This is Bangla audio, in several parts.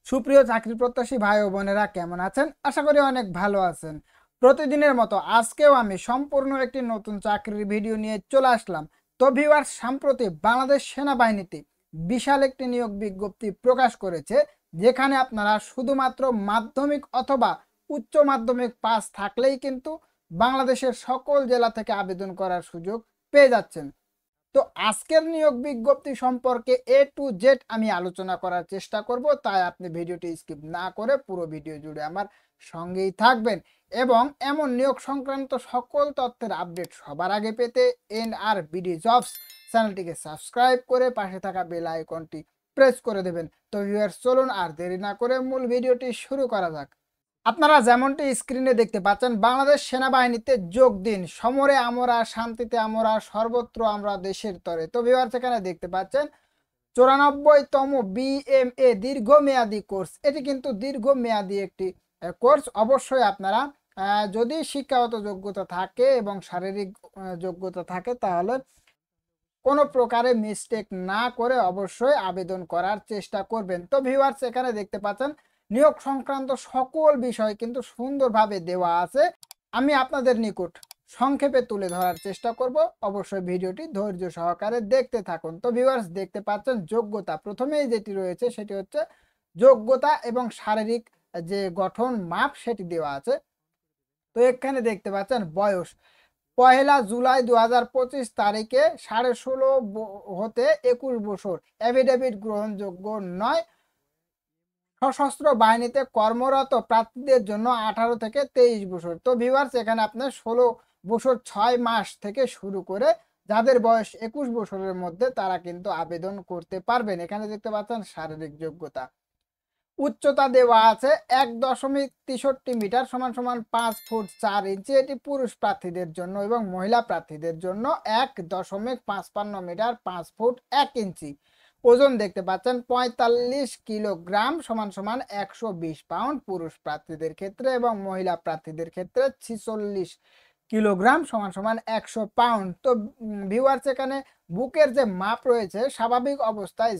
সুপ্রিয় চাকরি প্রত্যাশী ভাই ও বোনেরা কেমন আছেন? আশা করি অনেক ভালো আছেন। প্রতিদিনের মতো আজকেও আমি সম্পূর্ণ একটি নতুন চাকরির ভিডিও নিয়ে চলে আসলাম। তো ভিউয়ার্স, সম্প্রতি বাংলাদেশ সেনাবাহিনীতে বিশাল একটি নিয়োগ বিজ্ঞপ্তি প্রকাশ করেছে, যেখানে আপনারা শুধুমাত্র মাধ্যমিক অথবা উচ্চ মাধ্যমিক পাস থাকলেই কিন্তু বাংলাদেশের সকল জেলা থেকে আবেদন করার সুযোগ পেয়ে যাচ্ছেন। তো আজকের নিয়োগ বিজ্ঞপ্তি সম্পর্কে এ টু জেড আমি আলোচনা করার চেষ্টা করব, তাই আপনি ভিডিওটি স্কিপ না করে পুরো ভিডিও জুড়ে আমার সঙ্গেই থাকবেন এবং এমন নিয়োগ সংক্রান্ত সকল তথ্যের আপডেট সবার আগে পেতে NRBD জবস চ্যানেলটিকে সাবস্ক্রাইব করে পাশে থাকা বেল আইকনটি প্রেস করে দেবেন। তো ভিউয়ার্স, চলুন আর দেরি না করে মূল ভিডিওটি শুরু করা যাক। আপনারা যেমনটি স্ক্রিনে দেখতে পাচ্ছেন, বাংলাদেশ সেনাবাহিনীতে যোগ দিন, সমরে আমরা, শান্তিতে আমরা, সর্বত্র আমরা দেশের তরে। তো ভিউয়ার্স, এখানে দেখতে পাচ্ছেন 94তম BMA দীর্ঘমেয়াদী কোর্স। এটি কিন্তু দীর্ঘমেয়াদী একটি কোর্স। অবশ্যই আপনারা যদি শিক্ষাগত যোগ্যতা থাকে এবং শারীরিক যোগ্যতা থাকে, তাহলে কোনো প্রকারে মিস্টেক না করে অবশ্যই আবেদন করার চেষ্টা করবেন। তো ভিউয়ার্স, এখানে দেখতে পাচ্ছেন নিয়োগ সংক্রান্ত সকল বিষয় কিন্তু সুন্দরভাবে দেওয়া আছে। আমি আপনাদের নিকট সংক্ষেপে তুলে ধরার চেষ্টা করব, অবশ্যই ভিডিওটি ধৈর্য সহকারে দেখতে থাকুন। তো ভিউয়ার্স, দেখতে পাচ্ছেন যোগ্যতা প্রথমেই যেটি রয়েছে সেটি হচ্ছে যোগ্যতা এবং শারীরিক যে গঠন মাপ সেটি দেওয়া আছে। তো এখানে দেখতে পাচ্ছেন বয়স 1 জুলাই 2025 তারিখে 16.5 হতে 21 বছর, এফিডেভিট গ্রহণযোগ্য নয়। সশস্ত্র বাহিনীতে কর্মরত প্রার্থীদের জন্য 18 থেকে 23 বছর। তো ভিউয়ার্স, এখানে আপনার 16 বছর 6 মাস থেকে শুরু করে যাদের বয়স 21 বছরের মধ্যে তারা কিন্তু আবেদন করতে পারবেন। এখানে দেখতে পাচ্ছেন শারীরিক যোগ্যতা, উচ্চতা দেওয়া আছে 1.63 মিটার সমান সমান 5 ফুট 4 ইঞ্চি। এটি পুরুষ প্রার্থীদের জন্য এবং মহিলা প্রার্থীদের জন্য 1.55 মিটার 5 ফুট 1 ইঞ্চি। ওজন দেখতে পাচ্ছেন 45 কিলোগ্রাম সমান সমান 120 পাউন্ড পুরুষ প্রার্থীদের ক্ষেত্রে এবং মহিলা প্রার্থীদের ক্ষেত্রে 46 কিলোগ্রাম সমান সমান 100 পাউন্ড। তো ভিউয়ার্স, এখানে বুকের যে মাপ রয়েছে স্বাভাবিক অবস্থায়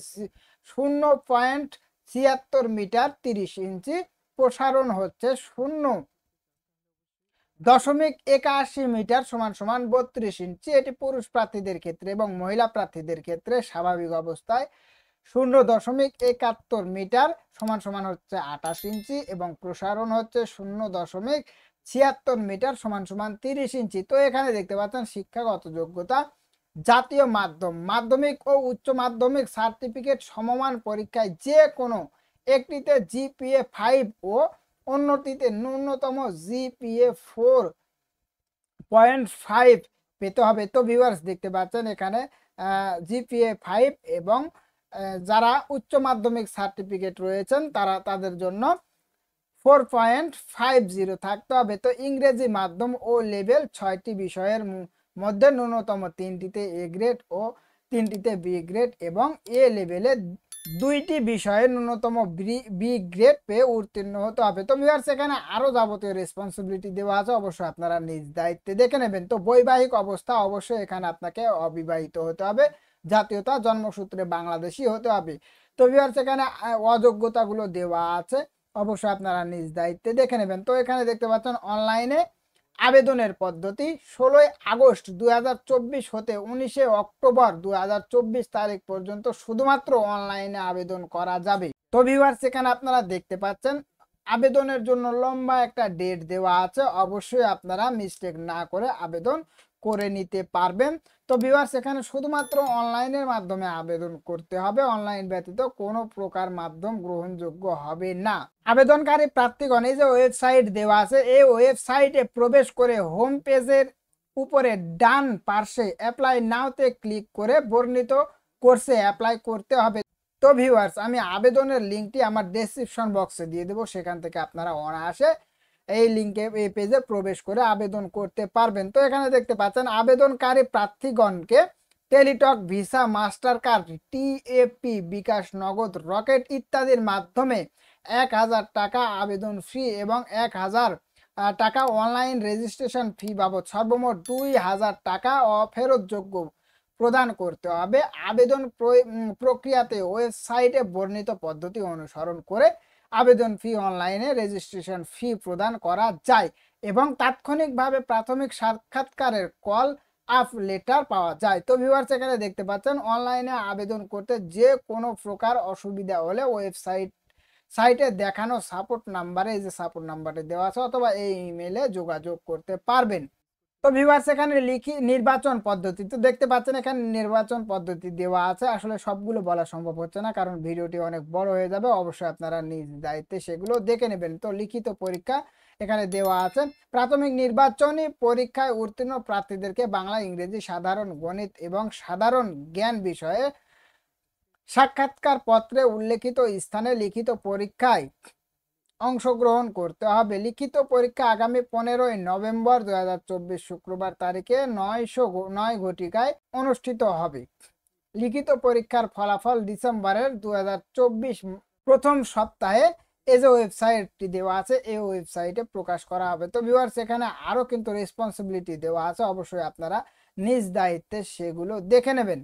0.76 মিটার 30 ইঞ্চি, প্রসারণ হচ্ছে 0.81 মিটার সমান সমান 32 ইঞ্চি। এটি পুরুষ প্রার্থীদের ক্ষেত্রে এবং মহিলা প্রার্থীদের ক্ষেত্রে স্বাভাবিক অবস্থায় 0.71 মিটার সমান সমান হচ্ছে 28 ইঞ্চি এবং প্রসারণ হচ্ছে 0.76 মিটার সমান সমান 30 ইঞ্চি। তো এখানে দেখতে পাচ্ছেন শিক্ষাগত যোগ্যতা জাতীয় মাধ্যমিক ও উচ্চ মাধ্যমিক সার্টিফিকেট সমমান পরীক্ষায় যে কোনো একটিতে GPA 5 ও অন্যটিতে ন্যূনতম GPA 4.5 পেতে হবে। তো ভিউয়ার্স, দেখতে পাচ্ছেন এখানে GPA 5 এবং যারা উচ্চ মাধ্যমিক সার্টিফিকেট রয়েছেন তাদের জন্য 4.50 থাকতে হবে। তো ইংরেজি মাধ্যম ও লেভেল 6টি বিষয়ের মধ্যে ন্যূনতম 3টিতে A গ্রেড ও 3টিতে B গ্রেড এবং A লেভেলে 2টি বিষয়ে ন্যূনতম বি গ্রেড পেয়ে উত্তীর্ণ হতে হবে। তো ভিউয়ার্স, এখানে আরো যাবতীয় রেসপন্সিবিলিটি দেওয়া আছে, অবশ্যই আপনারা নিজ দায়িত্বে দেখে নেবেন। তো বৈবাহিক অবস্থা, অবশ্যই এখানে আপনাকে অবিবাহিত হতে হবে, জাতীয়তা জন্মসূত্রে বাংলাদেশি হতে হবে। তো ভিউয়ার্স, এখানে অযোগ্যতাগুলো দেওয়া আছে, অবশ্যই আপনারা নিজ দায়িত্বে দেখে নেবেন। তো এখানে দেখতে পাচ্ছেন অনলাইনে আবেদনের পদ্ধতি 16 আগস্ট 2024 হতে 19 অক্টোবর 2024 তারিখ পর্যন্ত শুধুমাত্র অনলাইনে আবেদন করা যাবে। তো ভিউয়ার্স, এখানে আপনারা দেখতে পাচ্ছেন আবেদনের জন্য লম্বা একটা ডেট দেওয়া আছে, অবশ্যই আপনারা মিস্টেক না করে আবেদন করে নিতে পারবেন। তো ভিউয়ার্স, এখানে শুধুমাত্র অনলাইনের মাধ্যমে আবেদন করতে হবে, অনলাইন ব্যতীত কোনো প্রকার মাধ্যম গ্রহণযোগ্য হবে না। আবেদনকারী প্রার্থীগণ এই যে ওয়েবসাইট দেওয়া আছে, এই ওয়েবসাইটে প্রবেশ করে হোম পেজের উপরে ডান পার্শ্বে অ্যাপ্লাই নাওতে ক্লিক করে বর্ণিত কোর্সে অ্যাপ্লাই করতে হবে। তো ভিউয়ার্স, আমি আবেদনের লিঙ্কটি আমার ডেসক্রিপশন বক্সে দিয়ে দেবো, সেখান থেকে আপনারা অনায়াসে এই লিঙ্কে এই পেজে প্রবেশ করে আবেদন করতে পারবেন। তো এখানে দেখতে পাচ্ছেন আবেদনকারী প্রার্থীগণকে Teletalk, Visa, master card, TAP, bKash, Nagad, Rocket ইত্যাদির মাধ্যমে 1000 টাকা আবেদন ফি এবং 1000 টাকা অনলাইন রেজিস্ট্রেশন ফি বাবদ সর্বমোট 2000 টাকা অফেরতযোগ্য প্রদান করতে হবে। আবেদন প্রক্রিয়াতে ওয়েবসাইটে বর্ণিত পদ্ধতি অনুসরণ করে আবেদন ফি অনলাইনে রেজিস্ট্রেশন ফি প্রদান করা যায় এবং তাৎক্ষণিকভাবে প্রাথমিক সাক্ষাৎকারের কল আপ লেটার পাওয়া যায়। তো ভিউয়ার্স এখানে দেখতে পাচ্ছেন অনলাইনে আবেদন করতে যে কোনো প্রকার অসুবিধা হলে সাইটে দেখানো সাপোর্ট নাম্বারে, এই যে সাপোর্ট নাম্বারটি দেওয়া আছে, অথবা এই ইমেলে যোগাযোগ করতে পারবেন। তো ভিউয়ার্স এখানে নির্বাচন পদ্ধতি তো দেখতে পাচ্ছেন, এখানে নির্বাচন পদ্ধতি দেওয়া আছে। আসলে সবগুলো বলা সম্ভব হচ্ছে না কারণ ভিডিওটি অনেক বড় হয়ে যাবে, অবশ্যই আপনারা নিজ দায়িত্বে সেগুলো দেখে নেবেন। তো লিখিত পরীক্ষা এখানে দেওয়া আছে। প্রাথমিক নির্বাচনী পরীক্ষায় উত্তীর্ণ প্রার্থীদেরকে বাংলা, ইংরেজি, সাধারণ গণিত এবং সাধারণ জ্ঞান বিষয়ে সাক্ষাৎকার পত্রে উল্লেখিত স্থানে লিখিত পরীক্ষায় অংশগ্রহণ করতে হবে। লিখিত পরীক্ষা আগামী 15 নভেম্বর 2024 শুক্রবার তারিখে 9:09 ঘটিকায় অনুষ্ঠিত হবে। লিখিত পরীক্ষার ফলাফল ডিসেম্বরের 2024 প্রথম সপ্তাহে এই যে ওয়েবসাইটটি দেওয়া আছে এই ওয়েবসাইটে প্রকাশ করা হবে। তো ভিউয়ার্স এখানে আরও কিন্তু রেসপন্সিবিলিটি দেওয়া আছে, অবশ্যই আপনারা নিজ দায়িত্বে সেগুলো দেখে নেবেন।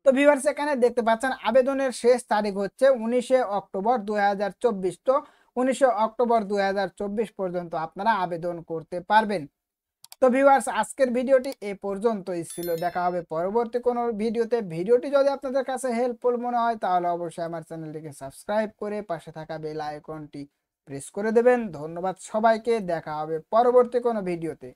তো ভিউয়ার্স এখানে দেখতে পাচ্ছেন আবেদনের শেষ তারিখ হচ্ছে 19 অক্টোবর 2024। তো 19 অক্টোবর 2024 পর্যন্ত আপনারা আবেদন করতে পারবেন। তো ভিউয়ার্স আজকের ভিডিওটি এ পর্যন্তই ছিল। দেখা হবে পরবর্তী কোনো ভিডিওতে। ভিডিওটি যদি আপনাদের কাছে হেল্পফুল মনে হয় তাহলে অবশ্যই আমার চ্যানেলটিকে সাবস্ক্রাইব করে পাশে থাকা বেল আইকনটি প্রেস করে দেবেন। ধন্যবাদ সবাইকে, দেখা হবে পরবর্তী কোনো ভিডিওতে।